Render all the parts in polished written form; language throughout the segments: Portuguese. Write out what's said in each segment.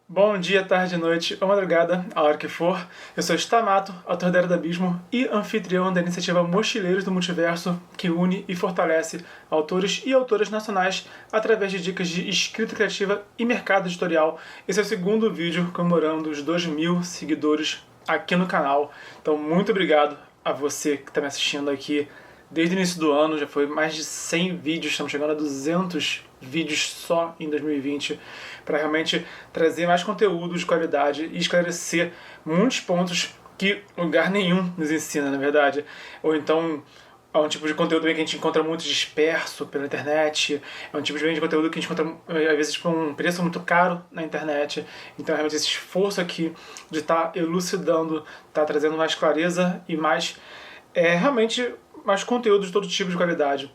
Bom dia, tarde, noite ou madrugada, a hora que for. Eu sou Stamato, autor da Era do Abismo e anfitrião da iniciativa Mochileiros do Multiverso, que une e fortalece autores e autoras nacionais através de dicas de escrita criativa e mercado editorial. Esse é o segundo vídeo comemorando os 2.000 seguidores aqui no canal. Então, muito obrigado a você que está me assistindo aqui desde o início do ano. Já foi mais de 100 vídeos, estamos chegando a 200 vídeos só em 2020, para realmente trazer mais conteúdo de qualidade e esclarecer muitos pontos que lugar nenhum nos ensina, na verdade. Ou então é um tipo de conteúdo que a gente encontra muito disperso pela internet, é um tipo de conteúdo que a gente encontra às vezes por um preço muito caro na internet. Então realmente esse esforço aqui de estar elucidando, estar trazendo mais clareza e mais realmente mais conteúdo de todo tipo de qualidade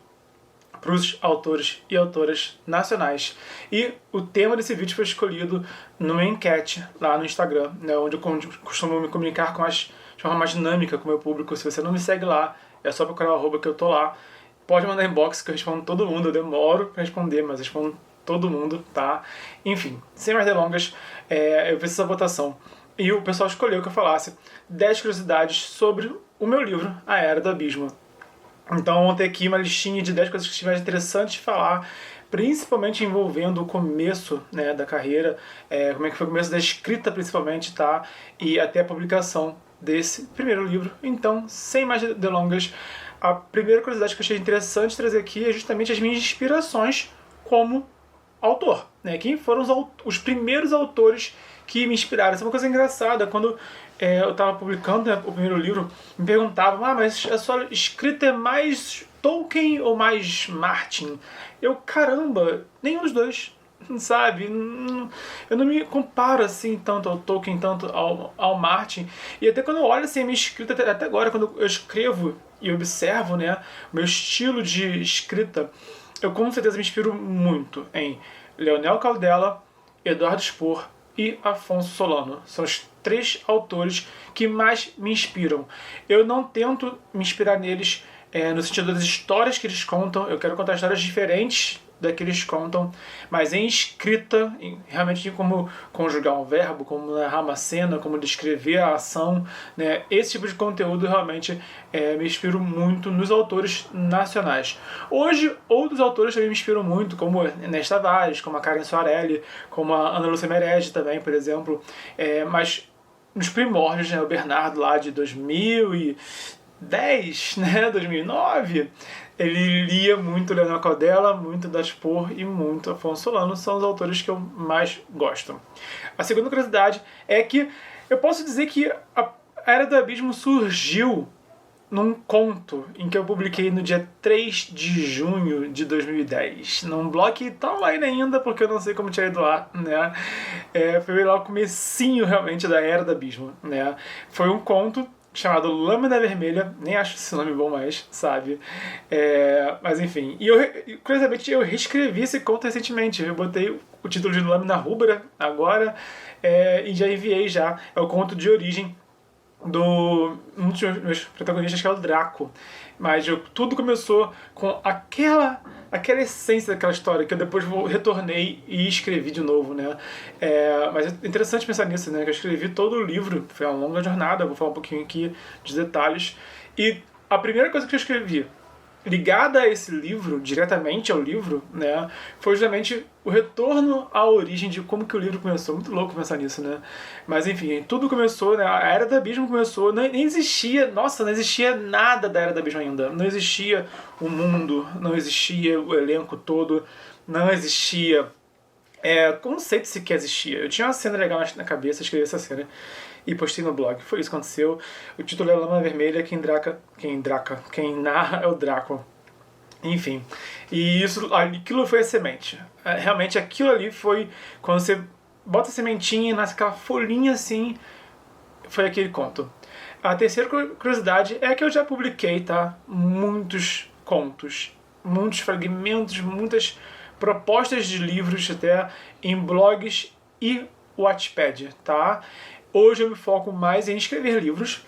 para os autores e autoras nacionais. E o tema desse vídeo foi escolhido numa enquete lá no Instagram, né, onde eu costumo me comunicar de forma mais dinâmica com o meu público. Se você não me segue lá, é só procurar o arroba que eu tô lá. Pode mandar inbox que eu respondo todo mundo. Eu demoro para responder, mas respondo todo mundo, tá? Enfim, sem mais delongas, eu fiz essa votação. E o pessoal escolheu que eu falasse 10 curiosidades sobre o meu livro, A Era do Abismo. Então, vou ter aqui uma listinha de 10 coisas que estiver interessante de falar, principalmente envolvendo o começo, né, da carreira, como é que foi o começo da escrita principalmente, tá? E até a publicação desse primeiro livro. Então, sem mais delongas, a primeira curiosidade que eu achei interessante trazer aqui é justamente as minhas inspirações como autor, né? Quem foram os primeiros autores que me inspiraram. Isso é uma coisa engraçada. Quando eu estava publicando, né, o primeiro livro, me perguntavam, mas a sua escrita é mais Tolkien ou mais Martin? Eu, caramba, nenhum dos dois, sabe? Eu não me comparo assim tanto ao Tolkien, tanto ao Martin. E até quando eu olho assim, a minha escrita, até agora, quando eu escrevo e observo, né, o meu estilo de escrita, eu com certeza me inspiro muito em Leonel Caldela, Eduardo Spohr e Afonso Solano. São os 3 autores que mais me inspiram. Eu não tento me inspirar neles no sentido das histórias que eles contam. Eu quero contar histórias diferentes da que eles contam, mas em escrita, realmente como conjugar um verbo, como narrar uma cena, como descrever a ação, né? Esse tipo de conteúdo realmente me inspiro muito nos autores nacionais. Hoje, outros autores também me inspiram muito, como Inés Tavares, como a Karen Soarelli, como a Ana Lúcia Merege também, por exemplo, mas nos primórdios, né, o Bernardo lá de 2010, né, 2009, ele lia muito Leonel Caldela, muito Eduardo Spohr e muito Afonso Solano, são os autores que eu mais gosto. A segunda curiosidade é que eu posso dizer que a Era do Abismo surgiu num conto em que eu publiquei no dia 3 de junho de 2010, num blog que tá online ainda, porque eu não sei como tirar do ar, né? Foi lá o comecinho realmente da Era do Abismo, né? Foi um conto chamado Lâmina Vermelha, nem acho esse nome bom mais, sabe? Mas enfim, curiosamente eu reescrevi esse conto recentemente, eu botei o título de Lâmina Rubra agora e já enviei já, é o conto de origem um dos meus protagonistas, que é o Draco. Mas tudo começou com aquela essência daquela história que eu depois retornei e escrevi de novo, né? Mas é interessante pensar nisso, né? Que eu escrevi todo o livro, foi uma longa jornada, vou falar um pouquinho aqui de detalhes. E a primeira coisa que eu escrevi ligada a esse livro, diretamente ao livro, né, foi justamente o retorno à origem de como que o livro começou. Muito louco pensar nisso, né? Mas enfim, tudo começou, né? A Era do Abismo começou, nem existia, nossa, não existia nada da Era do Abismo ainda. Não existia o mundo, não existia o elenco todo, não existia conceito sequer existia. Eu tinha uma cena legal na cabeça, escrevi essa cena e postei no blog. Foi isso que aconteceu. O título é Lâmina Vermelha, quem narra é o Draco. Enfim, e aquilo foi a semente. Realmente aquilo ali foi quando você bota a sementinha e nasce aquela folhinha assim, foi aquele conto. A terceira curiosidade é que eu já publiquei, tá? Muitos contos, muitos fragmentos, muitas propostas de livros até em blogs e Wattpad, tá? Hoje eu me foco mais em escrever livros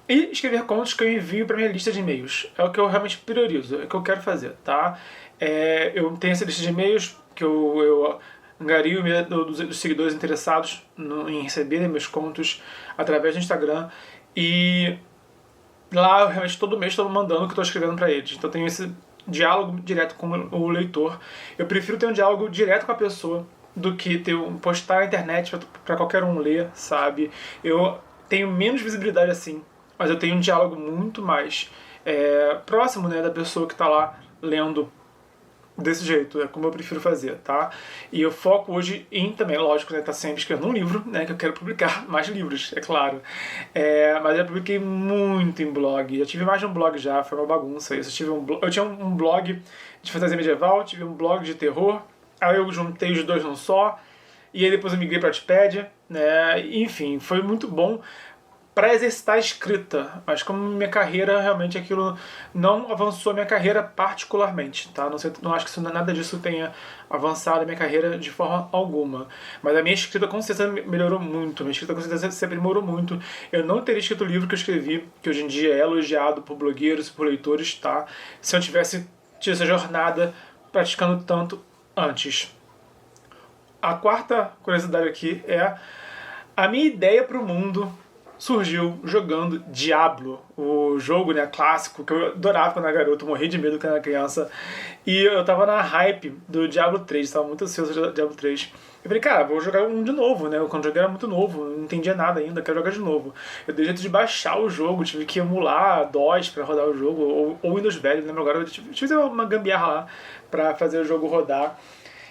e escrever contos que eu envio para minha lista de e-mails. É o que eu realmente priorizo, é o que eu quero fazer, tá? Eu tenho essa lista de e-mails que eu angario o e-mail dos seguidores interessados em receberem meus contos através do Instagram. E lá eu realmente todo mês estou mandando o que estou escrevendo para eles. Então tenho esse diálogo direto com o leitor. Eu prefiro ter um diálogo direto com a pessoa do que postar na internet para qualquer um ler, sabe? Eu tenho menos visibilidade assim, mas eu tenho um diálogo muito mais próximo, né, da pessoa que está lá lendo desse jeito, é como eu prefiro fazer, tá? E eu foco hoje em também, lógico, né, tá sempre escrevendo um livro, né, que eu quero publicar mais livros, é claro. Mas eu publiquei muito em blog, já tive mais de um blog já, foi uma bagunça isso. Eu tinha um blog de fantasia medieval, tive um blog de terror, aí eu juntei os dois num só, e aí depois eu migrei para Wattpad, né, enfim, foi muito bom para exercitar a escrita, mas como minha carreira, realmente aquilo não avançou a minha carreira particularmente, tá? Não acho que nada disso tenha avançado a minha carreira de forma alguma. Mas a minha escrita com certeza melhorou muito, a minha escrita com certeza se aprimorou muito. Eu não teria escrito o livro que eu escrevi, que hoje em dia é elogiado por blogueiros e por leitores, tá? Se eu tivesse tido essa jornada praticando tanto antes. A quarta curiosidade aqui é a minha ideia para o mundo surgiu jogando Diablo, o jogo, né, clássico, que eu adorava quando era garoto, morri de medo quando era criança. E eu tava na hype do Diablo 3, tava muito ansioso do Diablo 3. Eu falei, cara, vou jogar um de novo, né? Quando eu joguei era muito novo, não entendia nada ainda, quero jogar de novo. Eu dei jeito de baixar o jogo, tive que emular DOS pra rodar o jogo, ou Windows velho, lembro agora, eu tive que fazer uma gambiarra lá pra fazer o jogo rodar.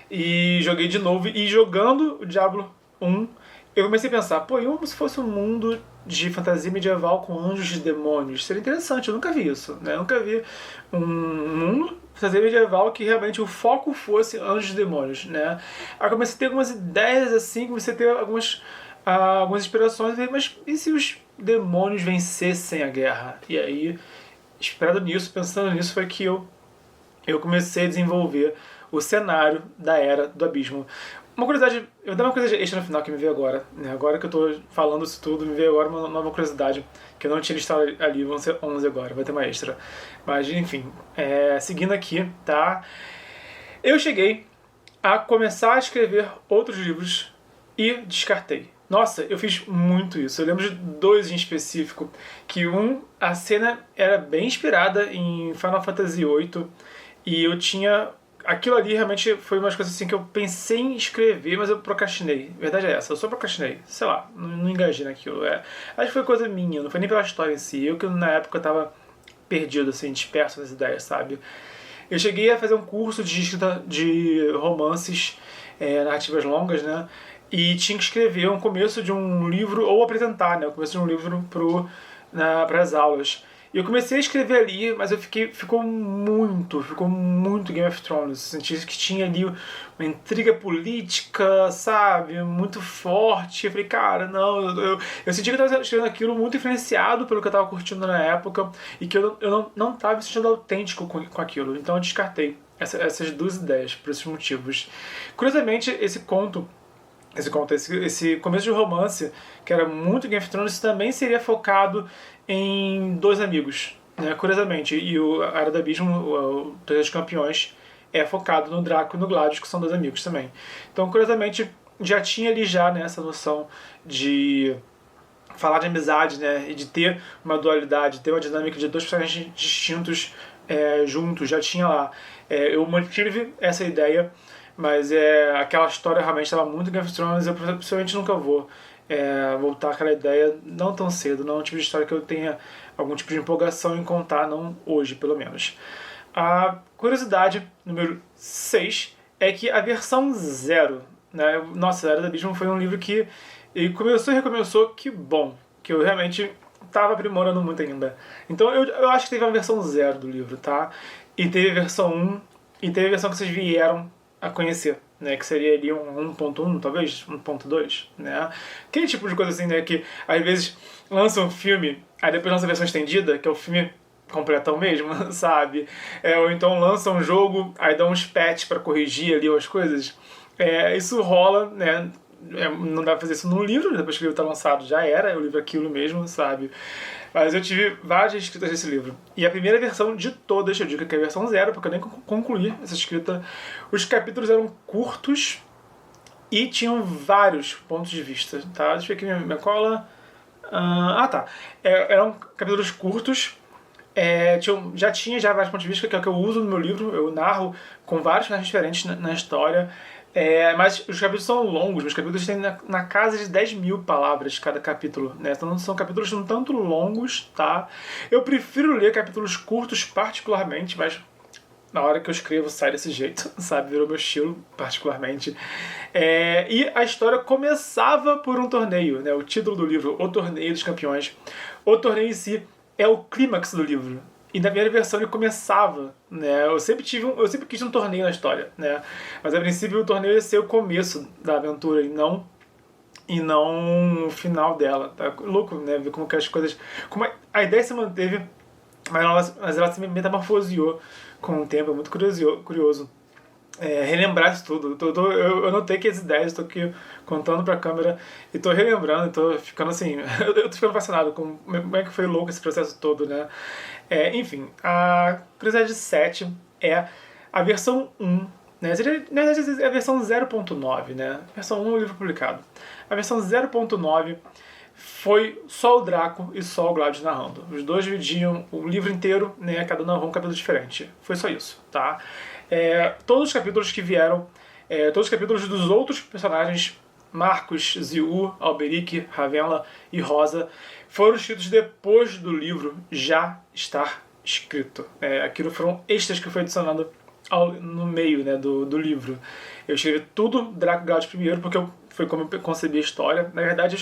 E joguei de novo, e jogando o Diablo 1, eu comecei a pensar, pô, e como se fosse um mundo de fantasia medieval com anjos e demônios? Seria interessante, eu nunca vi isso, né? Eu nunca vi um mundo de fantasia medieval que realmente o foco fosse anjos e demônios, né? Aí comecei a ter algumas ideias assim, comecei a ter algumas inspirações, mas e se os demônios vencessem a guerra? E aí, inspirado nisso, pensando nisso, foi que eu comecei a desenvolver o cenário da Era do Abismo. Uma curiosidade, eu vou dar uma coisa extra no final que me veio agora, né? Agora que eu tô falando isso tudo, me veio agora uma nova curiosidade, que eu não tinha listado ali, vão ser 11 agora, vai ter uma extra. Mas, enfim, seguindo aqui, tá? Eu cheguei a começar a escrever outros livros e descartei. Nossa, eu fiz muito isso. Eu lembro de dois em específico, que a cena era bem inspirada em Final Fantasy VIII, e eu tinha... Aquilo ali realmente foi umas coisas assim que eu pensei em escrever, mas eu procrastinei. A verdade é essa, eu só procrastinei. Sei lá, não engajei naquilo. Acho que foi coisa minha, não foi nem pela história em si. Eu que na época tava perdido, assim, disperso nas ideias, sabe? Eu cheguei a fazer um curso de escrita de romances, narrativas longas, né? E tinha que escrever um começo de um livro, ou apresentar, né? O começo de um livro para as aulas. E eu comecei a escrever ali, mas ficou muito Game of Thrones. Eu senti que tinha ali uma intriga política, sabe, muito forte. Eu falei, cara, não, eu senti que eu estava escrevendo aquilo muito influenciado pelo que eu estava curtindo na época e que eu não estava me sentindo autêntico com aquilo. Então eu descartei essas duas ideias, por esses motivos. Curiosamente, esse começo de romance, que era muito Game of Thrones, também seria focado em dois amigos, né? Curiosamente. E a Era do Abismo, o Torneio dos Campeões, é focado no Draco e no Gladius, que são dois amigos também. Então, curiosamente, já tinha ali né, essa noção de falar de amizade, né? E de ter uma dualidade, ter uma dinâmica de dois personagens distintos juntos, já tinha lá. Eu mantive essa ideia, mas aquela história realmente estava muito Game of Thrones. Eu possivelmente nunca vou voltar àquela ideia, não tão cedo. Não é um tipo de história que eu tenha algum tipo de empolgação em contar, não hoje, pelo menos. A curiosidade número 6 é que a versão 0, né? Nossa, a Era do Abismo foi um livro que ele começou e recomeçou, que bom, que eu realmente estava aprimorando muito ainda. Então eu acho que teve uma versão 0 do livro, tá? E teve a versão 1, e teve a versão que vocês vieram a conhecer, né, que seria ali um 1.1, talvez 1.2, né? Aquele tipo de coisa assim, né, que às vezes lança um filme, aí depois lança a versão estendida, que é o filme completão mesmo, sabe? Ou então lança um jogo, aí dá uns patches pra corrigir ali as coisas. Isso rola, né? Não dá pra fazer isso num livro, depois que o livro tá lançado já era, o livro é aquilo mesmo, sabe? Mas eu tive várias escritas desse livro. E a primeira versão de todas, eu digo que é a versão 0, porque eu nem concluí essa escrita. Os capítulos eram curtos, e tinham vários pontos de vista, tá? Deixa eu ver aqui minha cola. Tá. Eram capítulos curtos. Já tinha vários pontos de vista, que é o que eu uso no meu livro. Eu narro com vários personagens diferentes na história. Mas os capítulos são longos. Meus capítulos têm na casa de 10.000 palavras cada capítulo, né? Então são capítulos um tanto longos, tá? Eu prefiro ler capítulos curtos particularmente, mas na hora que eu escrevo sai desse jeito, sabe? Virou meu estilo particularmente. E a história começava por um torneio, né? O título do livro, O Torneio dos Campeões. O torneio em si é o clímax do livro. E na primeira versão ele começava, né? Eu sempre quis um torneio na história, né? Mas a princípio o torneio ia ser o começo da aventura e não o final dela. Tá louco, né? Ver como que as coisas... Como a ideia se manteve, mas ela se metamorfoseou com o tempo. É muito curioso. Relembrar isso tudo. Eu notei que as ideias, estou aqui contando pra câmera e tô relembrando, e tô ficando assim, eu tô ficando fascinado com como é que foi louco esse processo todo, né? Enfim, a Curiosidade 7 é a versão 1, né? Na verdade é a versão 0.9, né? Versão 1 é o livro publicado. A versão 0.9 foi só o Draco e só o Gladius narrando. Os dois dividiam o livro inteiro, né? Cada um narrou um capítulo diferente. Foi só isso, tá? Todos os capítulos que vieram, todos os capítulos dos outros personagens, Marcos, Ziu, Alberic, Ravenna e Rosa, foram escritos depois do livro já estar escrito. Aquilo foram extras que foi adicionado no meio, né, do livro. Eu escrevi tudo Draco e Gladius primeiro, porque foi como eu concebi a história. Na verdade, eu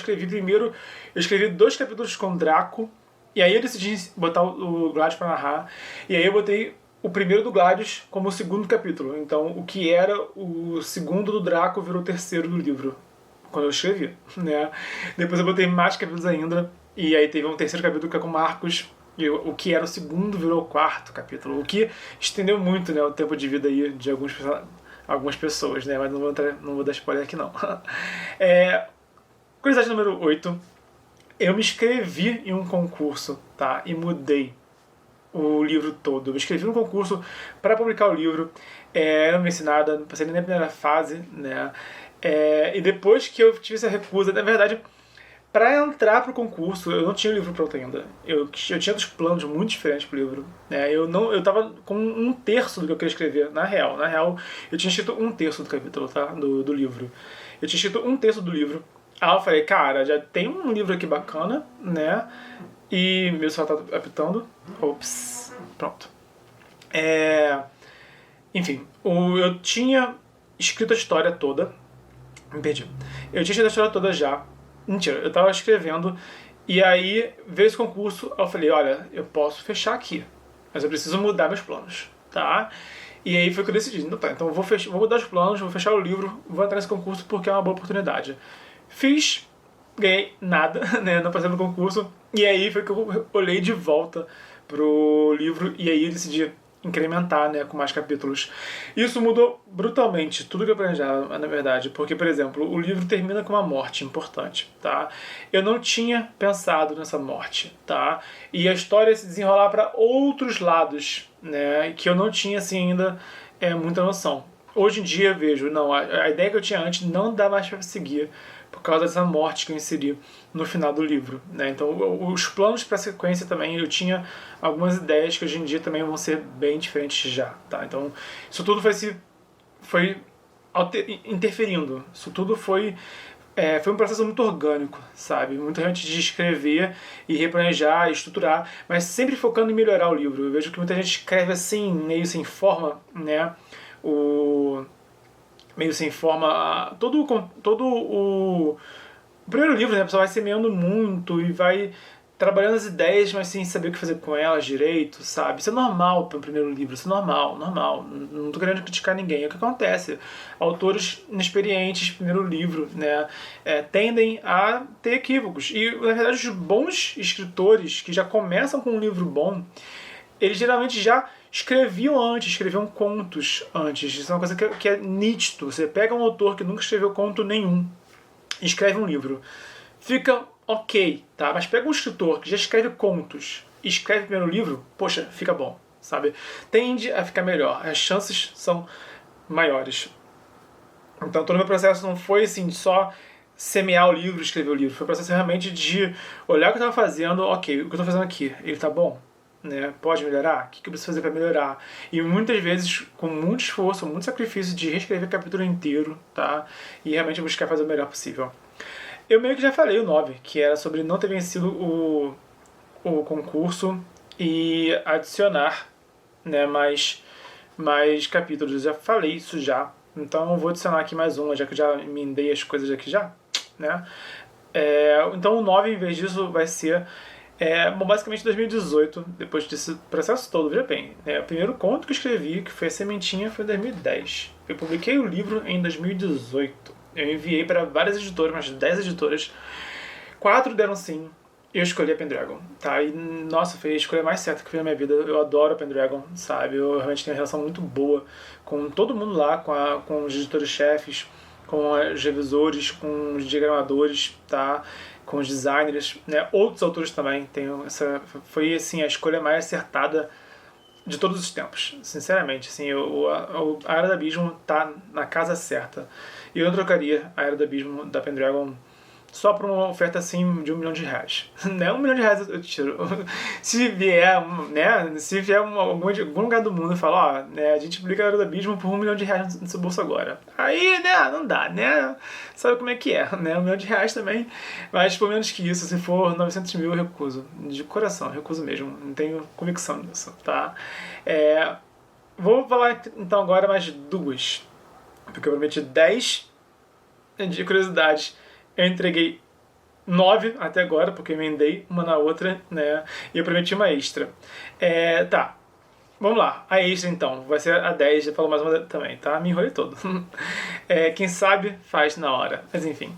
escrevi 2 capítulos com Draco, e aí eu decidi botar o Gladius para narrar, e aí eu botei o primeiro do Gladius como o segundo capítulo. Então, o que era o segundo do Draco virou o terceiro do livro, quando eu escrevi, né? Depois eu botei mais capítulos ainda, e aí teve um terceiro capítulo que é com Marcos, e o que era o segundo virou o quarto capítulo, o que estendeu muito, né, o tempo de vida aí de algumas pessoas, né? Mas não vou dar spoiler aqui não. Curiosidade número 8. Eu me inscrevi em um concurso, tá? E mudei o livro todo. Eu me inscrevi no concurso para publicar o livro, não me ensinei nada, não passei nem na primeira fase, né? E depois que eu tive essa recusa, na verdade, para entrar pro concurso, eu não tinha o livro pronto ainda. Eu tinha dos planos muito diferentes pro livro, né? Eu tava com 1/3 do que eu queria escrever, na real. Na real, eu tinha escrito 1/3 do capítulo, tá? Do livro. Eu tinha escrito 1/3 do livro. Aí eu falei, cara, já tem um livro aqui bacana, né? E meu celular tá apitando. Ops, pronto. Enfim, eu tinha escrito a história toda. Me perdi. Eu tinha escrito a história toda já. Mentira, eu tava escrevendo. E aí veio esse concurso. Eu falei, olha, eu posso fechar aqui, mas eu preciso mudar meus planos, tá? E aí foi que eu decidi. Então eu vou mudar os planos, vou fechar o livro, vou entrar nesse concurso porque é uma boa oportunidade. Fiz, ganhei nada, né? Não passei no concurso. E aí foi que eu olhei de volta pro livro e aí eu decidi incrementar, né, com mais capítulos. Isso mudou brutalmente tudo que eu planejava, na verdade, porque, por exemplo, o livro termina com uma morte importante, tá? Eu não tinha pensado nessa morte, tá? E a história se desenrolar para outros lados, né, que eu não tinha, assim, ainda muita noção. Hoje em dia eu vejo, não, a ideia que eu tinha antes não dá mais para seguir por causa dessa morte que eu inseri no final do livro, né? Então os planos para a sequência também, eu tinha algumas ideias que hoje em dia também vão ser bem diferentes já, tá? Então isso tudo foi interferindo, isso tudo foi um processo muito orgânico, sabe? Muita gente de escrever e replanejar, estruturar, mas sempre focando em melhorar o livro. Eu vejo que muita gente escreve assim, meio sem forma, né? Meio sem forma, todo o primeiro livro, né, a pessoa vai semeando muito e vai trabalhando as ideias, mas sem saber o que fazer com elas direito, sabe? Isso é normal para o primeiro livro, isso é normal. Não tô querendo criticar ninguém, é o que acontece. Autores inexperientes, primeiro livro, né, tendem a ter equívocos. E, na verdade, os bons escritores que já começam com um livro bom, eles geralmente já escreviam contos antes. Isso é uma coisa que é nítido. Você pega um autor que nunca escreveu conto nenhum e escreve um livro. Fica ok, tá? Mas pega um escritor que já escreve contos e escreve o primeiro livro, poxa, fica bom, sabe? Tende a ficar melhor. As chances são maiores. Então todo o meu processo não foi assim de só semear o livro, escrever o livro. Foi um processo realmente de olhar o que eu estava fazendo, ok, o que eu estou fazendo aqui, ele tá bom? Né? Pode melhorar? O que eu preciso fazer para melhorar? E muitas vezes, com muito esforço, muito sacrifício, de reescrever o capítulo inteiro, tá? E realmente buscar fazer o melhor possível. Eu meio que já falei o 9, que era sobre não ter vencido o concurso e adicionar, né, mais capítulos. Eu já falei isso já. Então eu vou adicionar aqui mais uma, já que eu já emendei as coisas aqui já, né? Então o 9, em vez disso, vai ser bom, basicamente 2018, depois desse processo todo, veja bem. O primeiro conto que eu escrevi, que foi a Sementinha, foi em 2010. Eu publiquei o livro em 2018. Eu enviei para várias editoras, umas 10 editoras. 4 deram sim. Eu escolhi a Pendragon, tá? E, nossa, foi a escolha mais certa que fiz na minha vida. Eu adoro a Pendragon, sabe? Eu realmente tenho uma relação muito boa com todo mundo lá, com os editores-chefes, com os revisores, com os diagramadores, tá? Com os designers, né? Outros autores também. Foi, assim, a escolha mais acertada de todos os tempos, sinceramente. Assim, a Era do Abismo tá na casa certa. E eu não trocaria a Era do Abismo da Pendragon só por uma oferta assim de R$ 1 milhão. Né? R$ 1 milhão eu tiro. Se vier, né? Se vier algum lugar do mundo e falar, ó, né, a gente publica a Era do Abismo por R$ 1 milhão no seu bolso agora. Aí, né, não dá, né? Sabe como é que é, né? R$ 1 milhão também. Mas por menos que isso, se for 900 mil, eu recuso. De coração, recuso mesmo. Não tenho convicção nisso, tá? Vou falar então agora mais duas. Porque eu prometi 10 de curiosidades. Eu entreguei 9 até agora, porque eu emendei uma na outra, né? E eu prometi uma extra. Tá, vamos lá. A extra, então, vai ser a 10, já falo mais uma também, tá? Me enrolei todo. Quem sabe, faz na hora. Mas enfim.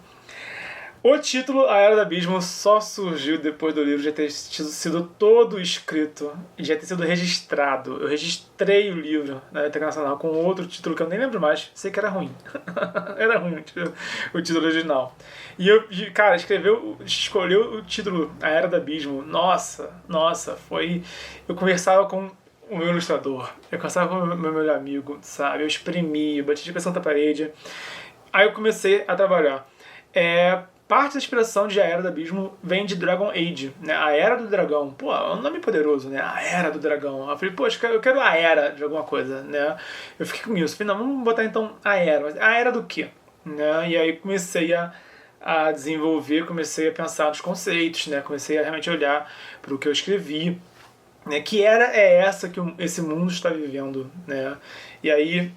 O título, A Era do Abismo, só surgiu depois do livro já ter sido todo escrito e já ter sido registrado. Eu registrei o livro na Internacional com outro título que eu nem lembro mais. Sei que era ruim. Era ruim o título original. E eu, cara, escolheu o título A Era do Abismo. Nossa, foi... Eu conversava com o meu ilustrador, eu conversava com o meu melhor amigo, sabe? Eu exprimi, eu bati de cabeça na parede. Aí eu comecei a trabalhar. Parte da inspiração de A Era do Abismo vem de Dragon Age, né? A Era do Dragão. Pô, é um nome poderoso, né? A Era do Dragão. Eu falei, poxa, eu quero a Era de alguma coisa, né? Eu fiquei com isso. Falei, não, vamos botar então a Era. Mas a Era do quê? Né? E aí comecei a desenvolver, comecei a pensar nos conceitos, né? Comecei a realmente olhar para o que eu escrevi, né? Que era essa que esse mundo está vivendo, né? E aí,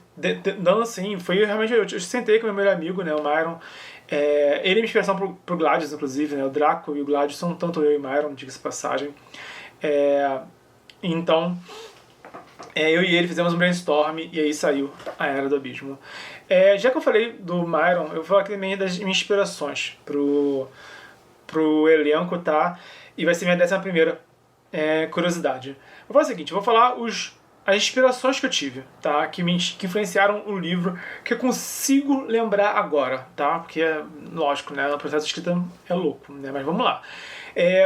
dando assim, foi realmente... Eu sentei com o meu melhor amigo, né? O Myron. Ele é minha inspiração pro Gladius, inclusive, né? O Draco e o Gladius são tanto eu e o Myron, diga-se passagem. Então, eu e ele fizemos um brainstorm e aí saiu a Era do Abismo. Já que eu falei do Myron, eu vou falar aqui também das minhas inspirações pro elenco, tá? E vai ser minha 11ª curiosidade. Vou falar o seguinte, eu vou falar as inspirações que eu tive, tá? Que influenciaram o livro, que eu consigo lembrar agora, tá? Porque, lógico, né? O processo de escrita é louco, né? Mas vamos lá.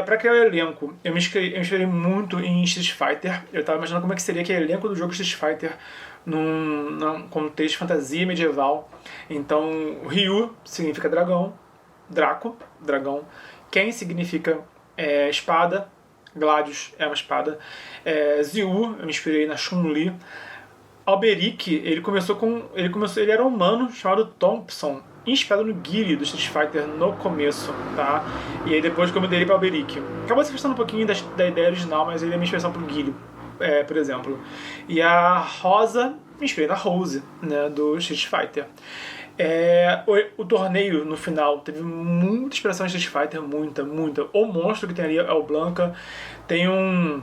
Pra criar o elenco, eu me inspirei muito em Street Fighter. Eu tava imaginando como é que seria aquele elenco do jogo Street Fighter num contexto de fantasia medieval. Então, Ryu significa dragão, Draco, dragão. Ken significa espada, Gladius é uma espada. Ziu, eu me inspirei na Chun-Li. Alberic, ele era um humano chamado Thompson, inspirado no Guile do Street Fighter no começo, tá? E aí depois que eu mudei ele pra Alberic. Acabou se afastando um pouquinho da ideia original, mas ele é minha inspiração pro Guile, por exemplo. E a Rosa, me inspirei na Rose, né, do Street Fighter. O torneio no final teve muita inspiração em Street Fighter, muita. O monstro que tem ali é o Blanca. Tem um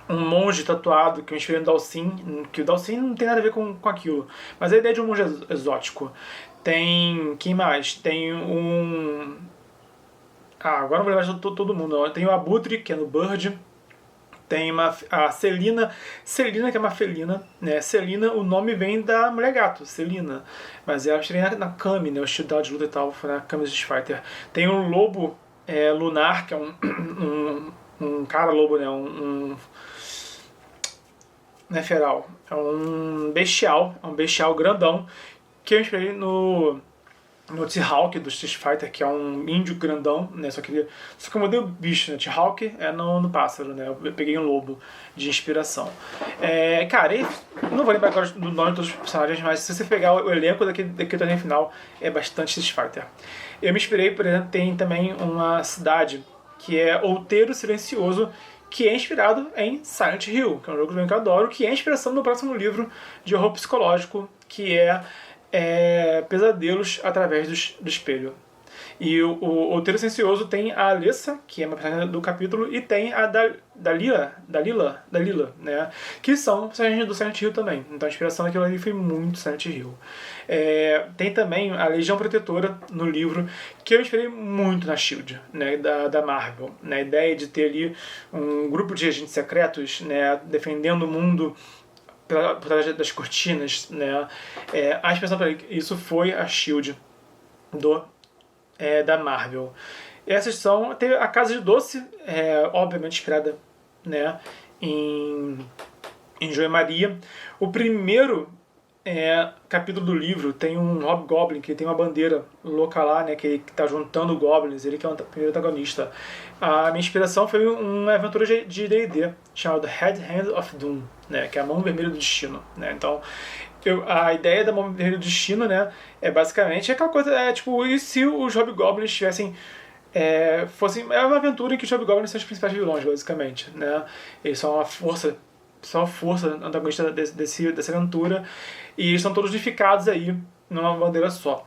monge tatuado que eu inspirei no Dalsin, que o Dalsin não tem nada a ver com aquilo, mas a ideia de um monge exótico. Tem... quem mais? Tem um... agora não vou lembrar de todo mundo, não. Tem o Abutre, que é no Bird. Tem a Celina, que é uma felina, né? Celina, o nome vem da mulher gato, Celina. Mas ela estirei na Kami, né? O estilo dela de luta e tal, foi na Kami Street Fighter. Tem um lobo lunar, que é um cara lobo, né? Não é feral, é um bestial grandão, que eu inspirei no T-Hawk do Street Fighter, que é um índio grandão, né? Só que eu mudei o bicho, né? T-Hawk é no pássaro, né? Eu peguei um lobo de inspiração. Cara, não vou lembrar agora do nome de todos os personagens, mas se você pegar o elenco daqui do torneio final, é bastante Street Fighter. Eu me inspirei, por exemplo, tem também uma cidade que é Outeiro Silencioso, que é inspirado em Silent Hill, que é um jogo que eu adoro, que é inspiração do próximo livro de horror psicológico, que é Pesadelos através do espelho. E o Outeiro Silencioso tem a Alessa, que é uma personagem do capítulo, e tem a Dalila, né? Que são personagens do Silent Hill também. Então a inspiração daquilo ali foi muito Silent Hill. Tem também a Legião Protetora no livro, que eu inspirei muito na SHIELD, né? Da Marvel. Na ideia de ter ali um grupo de agentes secretos, né? Defendendo o mundo por trás das cortinas, né? A inspiração para isso foi a SHIELD da Marvel. Essas são... Tem a Casa de Doce, obviamente inspirada, né, em João e Maria. O primeiro capítulo do livro tem um Hobgoblin que tem uma bandeira louca lá, né, que está juntando goblins, ele que é o primeiro antagonista. A minha inspiração foi uma aventura de D&D chamada Head Hand of Doom, né, que é a mão vermelha do destino, né. Então a ideia da mão vermelha do destino, né, é basicamente aquela coisa, tipo, e se os Hobgoblins tivessem é uma aventura em que os Hobgoblins são os principais vilões, basicamente, né. Eles são a força antagonista dessa aventura, e eles estão todos unificados aí numa bandeira só.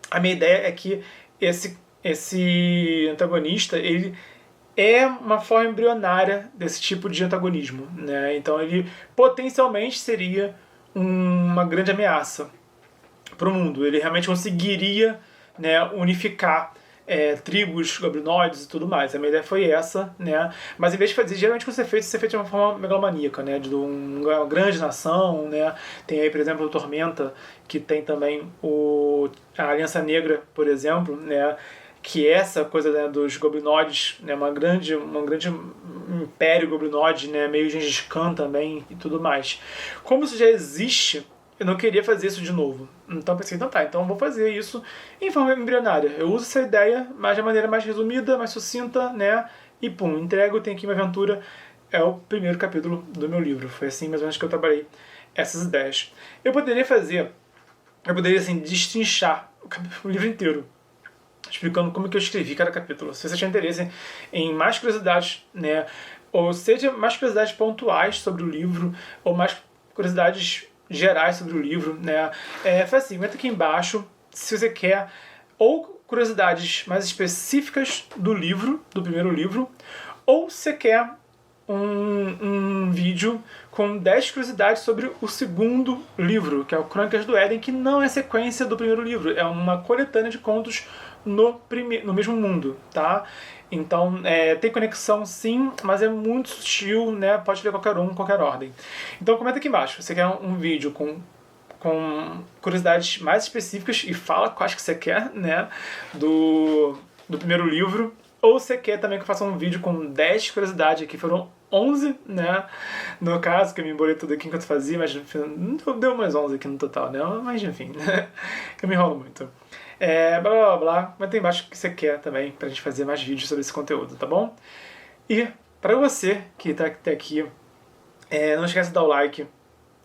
A minha ideia é que esse antagonista, ele é uma forma embrionária desse tipo de antagonismo, né? Então ele potencialmente seria uma grande ameaça para o mundo. Ele realmente conseguiria, né, unificar tribos, goblinoides e tudo mais. A minha ideia foi essa, né? Mas em vez de fazer, geralmente quando isso é feito de uma forma megalomaníaca, né? De uma grande nação, né? Tem aí, por exemplo, o Tormenta, que tem também a Aliança Negra, por exemplo, né? Que é essa coisa, né, dos goblinoides, né? Um grande império goblinoide, né? Meio Gengis Khan também e tudo mais. Como isso já existe, eu não queria fazer isso de novo. Então pensei, então eu vou fazer isso em forma embrionária. Eu uso essa ideia, mas de maneira mais resumida, mais sucinta, né? E pum, entrego, tem aqui uma aventura. É o primeiro capítulo do meu livro. Foi assim mais ou menos que eu trabalhei essas ideias. Eu poderia assim, destrinchar o livro inteiro, explicando como que eu escrevi cada capítulo. Se você tiver interesse em mais curiosidades, né? Ou seja, mais curiosidades pontuais sobre o livro, ou mais curiosidades gerais sobre o livro, né? Faz assim, comenta aqui embaixo se você quer ou curiosidades mais específicas do livro, do primeiro livro, ou se você quer um vídeo com 10 curiosidades sobre o segundo livro, que é o Crônicas do Éden, que não é sequência do primeiro livro, é uma coletânea de contos no mesmo mundo, tá? Então, tem conexão sim, mas é muito sutil, né? Pode ler qualquer qualquer ordem. Então comenta aqui embaixo, você quer um vídeo com curiosidades mais específicas e fala quais que você quer, né? Do primeiro livro. Ou você quer também que eu faça um vídeo com 10 curiosidades, aqui foram 11, né? No caso, que eu me embolei tudo aqui enquanto fazia, mas deu umas 11 aqui no total, né? Mas enfim, eu me enrolo muito. Blá blá blá, mas tem embaixo o que você quer também pra gente fazer mais vídeos sobre esse conteúdo, tá bom? E pra você que tá até aqui, não esquece de dar o like,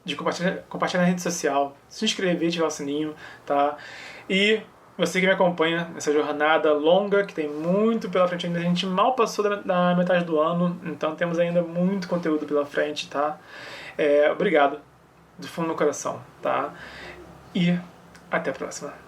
de compartilhar na rede social, se inscrever, ativar o sininho, tá? E você que me acompanha nessa jornada longa, que tem muito pela frente ainda, a gente mal passou da metade do ano, então temos ainda muito conteúdo pela frente, tá? Obrigado, do fundo do coração, tá? E até a próxima.